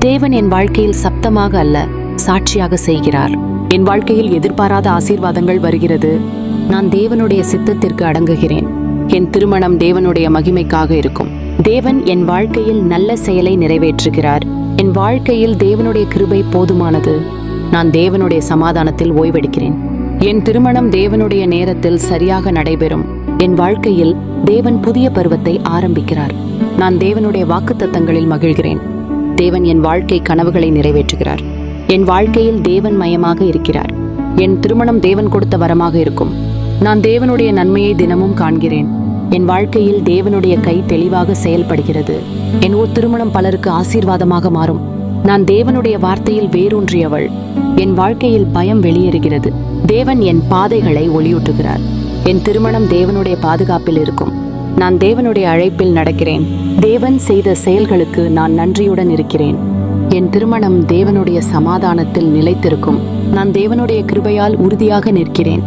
தேவன் என் வாழ்க்கையில் சப்தமாக அல்ல, சாட்சியாக செய்கிறார். என் வாழ்க்கையில் எதிர்பாராத ஆசீர்வாதங்கள் வருகிறது. நான் தேவனுடைய சித்தத்திற்கு அடங்குகிறேன். என் திருமணம் தேவனுடைய மகிமைக்காக இருக்கும். தேவன் என் வாழ்க்கையில் நல்ல செயலை நிறைவேற்றுகிறார். என் வாழ்க்கையில் தேவனுடைய கிருபை போதுமானது. நான் தேவனுடைய சமாதானத்தில் ஓய்வெடுக்கிறேன். என் திருமணம் தேவனுடைய நேரத்தில் சரியாக நடைபெறும். என் வாழ்க்கையில் தேவன் புதிய பருவத்தை ஆரம்பிக்கிறார். நான் தேவனுடைய வாக்குத்தத்தங்களில் மகிழ்கிறேன். தேவன் என் வாழ்க்கை கனவுகளை நிறைவேற்றுகிறார். என் வாழ்க்கையில் தேவன் மயமாக இருக்கிறார். என் திருமணம் தேவன் கொடுத்த வரமாக இருக்கும். நான் தேவனுடைய நன்மையை தினமும் காண்கிறேன். என் வாழ்க்கையில் தேவனுடைய கை தெளிவாக செயல்படுகிறது. என் திருமணம் பலருக்கு ஆசீர்வாதமாக மாறும். நான் தேவனுடைய வார்த்தையில் வேரூன்றியவள். என் வாழ்க்கையில் பயம் வெளியேறுகிறது. தேவன் என் பாதைகளை ஒளியூட்டுகிறார். என் திருமணம் தேவனுடைய பாதுகாப்பில் இருக்கும். நான் தேவனுடைய அழைப்பில் நடக்கிறேன். தேவன் செய்த செயல்களுக்கு நான் நன்றியுடன் இருக்கிறேன். என் திருமணம் தேவனுடைய சமாதானத்தில் நிலைத்திருக்கும். நான் தேவனுடைய கிருபையால் உறுதியாக நிற்கிறேன்.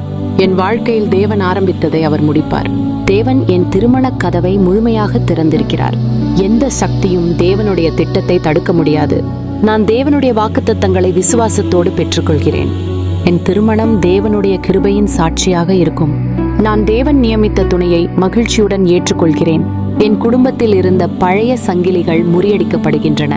என் வாழ்க்கையில் தேவன் ஆரம்பித்ததை அவர் முடிப்பார். தேவன் என் திருமண கதவை முழுமையாக திறந்திருக்கிறார். எந்த சக்தியும் தேவனுடைய திட்டத்தை தடுக்க முடியாது. நான் தேவனுடைய வாக்குத்தத்தங்களை விசுவாசத்தோடு பெற்றுக்கொள்கிறேன். என் திருமணம் தேவனுடைய கிருபையின் சாட்சியாக இருக்கும். நான் தேவன் நியமித்த துணையை மகிழ்ச்சியுடன் ஏற்றுக்கொள்கிறேன். என் குடும்பத்தில் இருந்த பழைய சங்கிலிகள் முறியடிக்கப்படுகின்றன.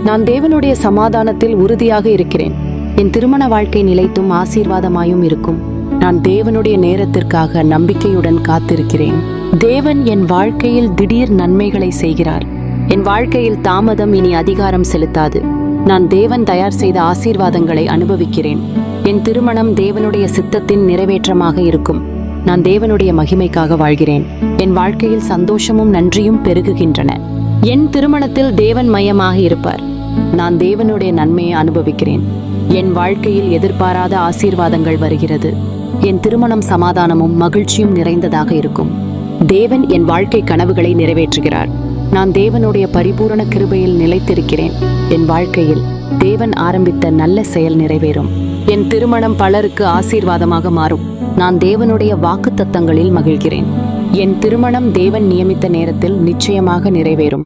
நான் தேவனுடைய சமாதானத்தில் உறுதியாக இருக்கிறேன். என் திருமண வாழ்க்கை நிலைத்தும் ஆசீர்வாதமாயும் இருக்கும். நான் தேவனுடைய நேரத்திற்காக நம்பிக்கையுடன் காத்திருக்கிறேன். தேவன் என் வாழ்க்கையில் திடீர் நன்மைகளை செய்கிறார். என் வாழ்க்கையில் தாமதம் இனி அதிகாரம் செலுத்தாது. நான் தேவன் தயார் செய்த ஆசீர்வாதங்களை அனுபவிக்கிறேன். என் திருமணம் தேவனுடைய சித்தத்தின் நிறைவேற்றமாக இருக்கும். நான் தேவனுடைய மகிமைக்காக வாழ்கிறேன். என் வாழ்க்கையில் சந்தோஷமும் நன்றியும் பெருகுகின்றன. என் திருமணத்தில் தேவன் மையமாக இருப்பார். நான் தேவனுடைய நன்மையை அனுபவிக்கிறேன். என் வாழ்க்கையில் எதிர்பாராத ஆசீர்வாதங்கள் வருகிறது. என் திருமணம் சமாதானமும் மகிழ்ச்சியும் நிறைந்ததாக இருக்கும். தேவன் என் வாழ்க்கை கனவுகளை நிறைவேற்றுகிறார். நான் தேவனுடைய பரிபூரண கிருபையில் நிலைத்திருக்கிறேன். என் வாழ்க்கையில் தேவன் ஆரம்பித்த நல்ல செயல் நிறைவேறும். என் திருமணம் பலருக்கு ஆசீர்வாதமாக மாறும். நான் தேவனுடைய வாக்குத்தத்தங்களில் மகிழ்கிறேன். என் திருமணம் தேவன் நியமித்த நேரத்தில் நிச்சயமாக நிறைவேறும்.